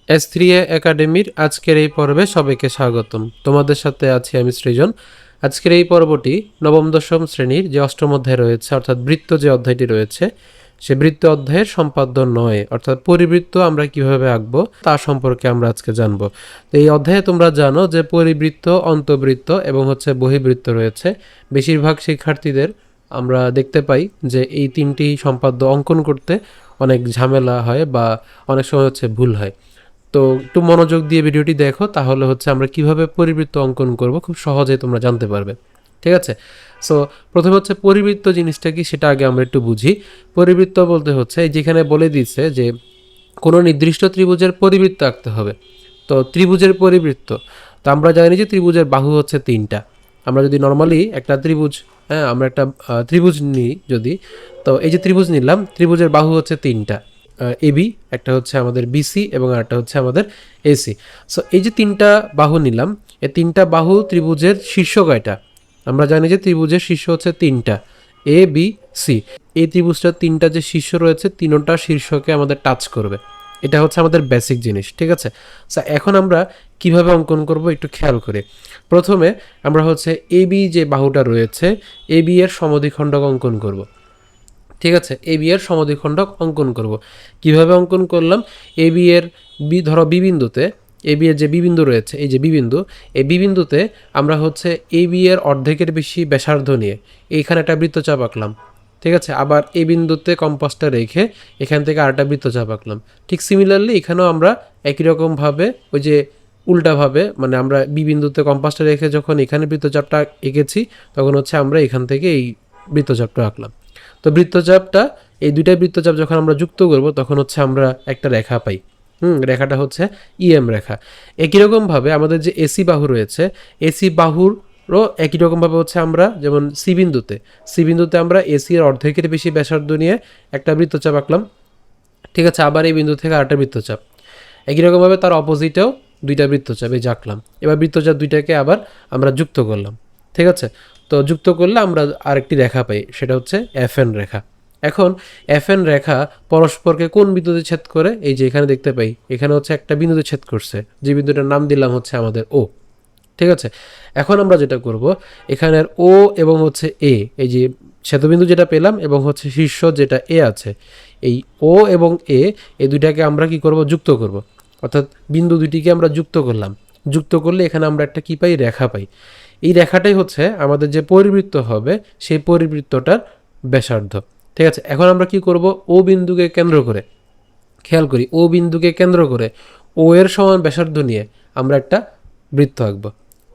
S3A একাডেমির আজকের এই পর্বে সবাইকে স্বাগতম। তোমাদের সাথে আছি আমি সৃজন। আজকের এই পর্বটি নবম দশম শ্রেণীর যে অষ্টম অধ্যায় রয়েছে অর্থাৎ বৃত্ত যে অধ্যায়টি রয়েছে সে বৃত্ত অধ্যায়ের সম্পাদ্য নয় অর্থাৎ পরিবৃত্ত আমরা কিভাবে আঁকবো তা সম্পর্কে আমরা আজকে জানবো। তো এই অধ্যায়ে তোমরা জানো যে পরিবৃত্ত, অন্তবৃত্ত এবং বহির্বৃত্ত রয়েছে। বেশিরভাগ শিক্ষার্থীদের আমরা দেখতে পাই যে এই তিনটি সম্পাদ্য অঙ্কন করতে অনেক ঝামেলা হয় বা অনেক সময় ভুল হয়। তো একটু মনোযোগ দিয়ে ভিডিওটি দেখো, তাহলে আমরা কিভাবে পরিবৃত্ত অঙ্কন করব খুব সহজে তোমরা জানতে পারবে। ঠিক আছে, সো প্রথমে পরিবৃত্ত জিনিসটা কি সেটা আগে আমরা একটু বুঝি। পরিবৃত্ত বলতে এই যেখানে বলে দিচ্ছে যে কোনো নির্দিষ্ট ত্রিভুজের পরিবৃত্ত আঁকতে হবে। তো ত্রিভুজের পরিবৃত্ত, তো আমরা জানি যে ত্রিভুজের বাহু তিনটা। আমরা যদি নর্মালি একটা ত্রিভুজ, আমরা একটা ত্রিভুজ নিই যদি, তো এই যে ত্রিভুজ নিলাম, ত্রিভুজের বাহু তিনটা, এবি, একটা আমাদের বিসি এবং আরেকটা আমাদের এসি। সো এই যে তিনটা বাহু নিলাম, এই তিনটা বাহু ত্রিভুজের শীর্ষ কয়টা? আমরা জানি যে ত্রিভুজের শীর্ষ তিনটা, এ বি সি। এই ত্রিভুজটার তিনটা যে শীর্ষ রয়েছে, তিনটা শীর্ষকে আমাদের টাচ করবে। এটা আমাদের বেসিক জিনিস। ঠিক আছে, সো এখন আমরা কিভাবে অঙ্কন করব একটু খেয়াল করে। প্রথমে আমরা এবি যে বাহুটা রয়েছে, এবি এর সমদ্বিখণ্ডক অঙ্কন করব। ঠিক আছে, এবি এর সমদ্বিখণ্ডক অঙ্কন করব। কিভাবে অঙ্কন করলাম? এবি এর ধরো বিবিন্দুতে, এবি এর যে বিবিন্দু রয়েছে, এই যে বিবিন্দু, এই বিবিন্দুতে আমরা এবি এর অর্ধেকের বেশি ব্যাসার্ধ নিয়ে এইখানে একটা বৃত্তচাপ আঁকলাম। ঠিক আছে, আবার এই বিন্দুতে কম্পাসটা রেখে এখান থেকে আরেকটা বৃত্তচাপ আঁকলাম। ঠিক সিমিলারলি এখানেও আমরা একই রকমভাবে ওই যে উল্টাভাবে, মানে আমরা বিবিন্দুতে কম্পাসটা রেখে যখন এখানে বৃত্তচাপটা এঁকেছি, তখন আমরা এখান থেকে এই বৃত্তচাপটা আঁকলাম। তো বৃত্তচাপটা, এই দুইটা বৃত্তচাপ যখন আমরা যুক্ত করব তখন আমরা একটা রেখা পাই। রেখাটা ইএম রেখা। একই রকমভাবে আমাদের যে এসি বাহু রয়েছে, এসি বাহুরও একই রকমভাবে আমরা যেমন সি বিন্দুতে আমরা এসি এর অর্ধেকের বেশি ব্যাসার্ধ নিয়ে একটা বৃত্তচাপ আঁকলাম। ঠিক আছে, আবার এই বিন্দু থেকে আরেকটা বৃত্তচাপ, একই রকমভাবে তার অপোজিটেও দুইটা বৃত্তচাপ এই যে আঁকলাম। এবার বৃত্তচাপ দুইটাকে আবার আমরা যুক্ত করলাম। ঠিক আছে, তো যুক্ত করলে আমরা আরেকটি রেখা পাই, সেটা এফএন রেখা। এখন এফএন রেখা পরস্পরকে কোন বিন্দুতে ছেদ করে? এই যে এখানে দেখতে পাই, এখানে একটা বিন্দুতে ছেদ করছে, যে বিন্দুটার নাম দিলাম আমাদের ও। ঠিক আছে, এখন আমরা যেটা করব, এখানের ও এবং এ, এই যে ছেদবিন্দু যেটা পেলাম এবং শীর্ষ যেটা এ আছে, এই ও এবং এ, এই দুইটাকে আমরা কি করব? যুক্ত করব। অর্থাৎ বিন্দু দুইটিকে আমরা যুক্ত করলাম। যুক্ত করলে এখানে আমরা একটা কি পাই? রেখা পাই। এই রেখাটাই আমাদের যে পরিবৃত্ত হবে, সেই পরিবৃত্তটার ব্যাসার্ধ। ঠিক আছে, এখন আমরা কি করব? ও বিন্দুকে কেন্দ্র করে, খেয়াল করি, ও বিন্দুকে কেন্দ্র করে ও এর সমান ব্যাসার্ধ নিয়ে আমরা একটা বৃত্ত আঁকবো।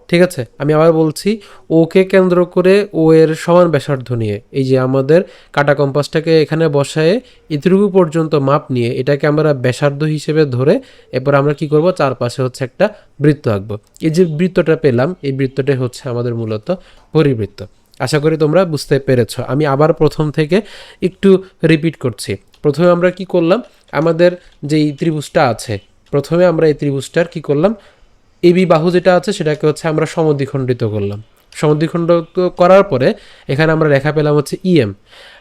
ঠিক আছে, আমি আবার বলছি, ওকে কেন্দ্র করে ও এর সমান ব্যাসার্ধ নিয়ে, এই যে আমাদের কাটা কম্পাসটাকে এখানে বসায়ে এতটুকু পর্যন্ত মাপ নিয়ে এটাকে আমরা ব্যাসার্ধ হিসেবে ধরে এরপর আমরা কি করব? চারপাশে একটা বৃত্ত আঁকবো। এই যে বৃত্তটা পেলাম, এই বৃত্তটাই আমাদের মূলত পরিবৃত্ত। আশা করি তোমরা বুঝতে পেরেছ। আমি আবার প্রথম থেকে একটু রিপিট করছি। প্রথমে আমরা কি করলাম? আমাদের যেই ত্রিভুজটা আছে, প্রথমে আমরা এই ত্রিভুজটার কি করলাম? এবি বাহু যেটা আছে সেটাকে আমরা সমদ্বিখণ্ডিত করলাম। সমদ্বিখণ্ডিত করার পরে এখানে আমরা রেখা পেলাম ইএম।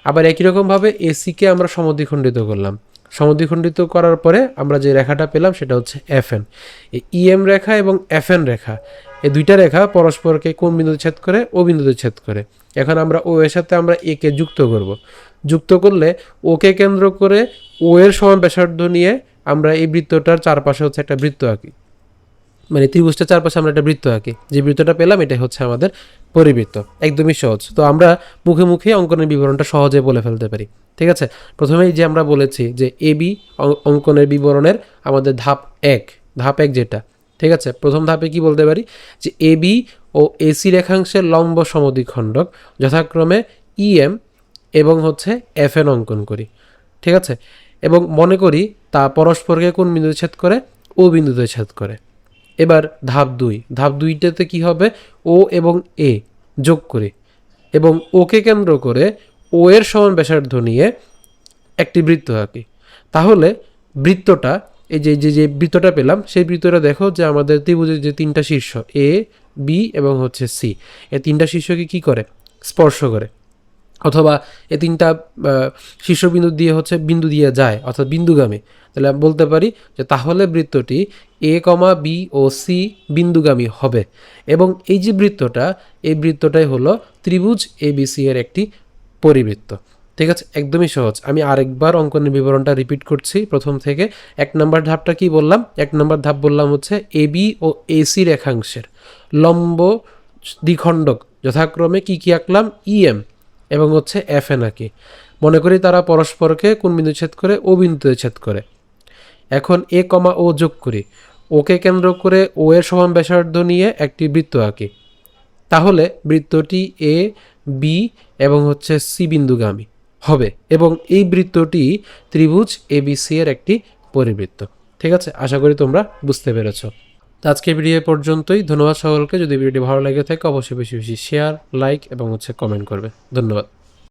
আবার একই রকমভাবে এসিকে আমরা সমদ্বিখণ্ডিত করলাম। সমদ্বিখণ্ডিত করার পরে আমরা যে রেখাটা পেলাম সেটা এফএন। এই ইএম রেখা এবং এফএন রেখা, এই দুইটা রেখা পরস্পরকে কোন বিন্দুতে ছেদ করে? ও বিন্দুতে ছেদ করে। এখন আমরা ও এর সাথে আমরা একে যুক্ত করব। যুক্ত করলে ওকে কেন্দ্র করে ও এর সমান ব্যাসার্ধ নিয়ে আমরা এই বৃত্তটার চারপাশে একটা বৃত্ত আঁকি, মানে ত্রিভুজটার চারপাশে আমরা একটা বৃত্ত আঁকি। যে বৃত্তটা পেলাম এটাই আমাদের পরিবৃত্ত। একদমই সহজ। তো আমরা মুখে মুখে অঙ্কনের বিবরণটা সহজে বলে ফেলতে পারি। ঠিক আছে, প্রথমেই যে আমরা বলেছি যে এবি অঙ্কনের বিবরণের আমাদের ধাপ এক যেটা, ঠিক আছে, প্রথম ধাপে কি বলতে পারি? যে এবি ও এসি রেখাংশের লম্ব সমদ্বিখণ্ডক যথাক্রমে ইএম এবং এফএন অঙ্কন করি। ঠিক আছে, এবং মনে করি তা পরস্পরকে কোন বিন্দুতে ছেদ করে? ও বিন্দুতে ছেদ করে। এবার ধাপ দুইটাতে কি হবে? ও এবং এ যোগ করি এবং ওকে কেন্দ্র করে ও এর সমান ব্যাসার্ধ নিয়ে একটি বৃত্ত আঁকি। তাহলে বৃত্তটা, এই যে যে বৃত্তটা পেলাম, সেই বৃত্তটা দেখো যে আমাদের ত্রিভুজের যে তিনটা শীর্ষ এ, বি এবং সি, এই তিনটা শীর্ষকে কি করে? স্পর্শ করে। অথবা এই তিনটা শীর্ষবিন্দু দিয়ে হচ্ছে বিন্দু দিয়ে যায় অর্থাৎ বিন্দুগামী, তাহলে আমি বলতে পারি যে তাহলে বৃত্তটি এ কমা বি ও সি বিন্দুগামী হবে। এবং এই যে বৃত্তটা, এই বৃত্তটাই হলো ত্রিভুজ এবিসি এর একটি পরিবৃত্ত। ঠিক আছে, একদমই সহজ। আমি আরেকবার অঙ্কনের বিবরণটা রিপিট করছি প্রথম থেকে। 1 নম্বর ধাপটা কি বললাম? 1 নম্বর ধাপ বললাম হচ্ছে এবি ও এসি রেখাংশের লম্ব দ্বিখণ্ডক যথাক্রমে কি কি আঁকলাম? ইএম এবং হচ্ছে এফ এ নাকি। মনে করি তারা পরস্পরকে কোন বিন্দু ছেদ করে? ও বিন্দুতে ছেদ করে। এখন এ কমা ও যোগ করি, ওকে কেন্দ্র করে ও এর সমান ব্যাসার্ধ নিয়ে একটি বৃত্ত আঁকি। তাহলে বৃত্তটি এ বি এবং হচ্ছে সি বিন্দুগামী হবে এবং এই বৃত্তটি ত্রিভুজ এবিসি এর একটি পরিবৃত্ত। ঠিক আছে, আশা করি তোমরা বুঝতে পেরেছো। তো আজকের ভিডিও পর্যন্তই। ধন্যবাদ সকলকে। যদি ভিডিওটি ভালো লেগে থাকে অবশ্যই বেশি বেশি শেয়ার, লাইক এবং হচ্ছে কমেন্ট করবে। ধন্যবাদ।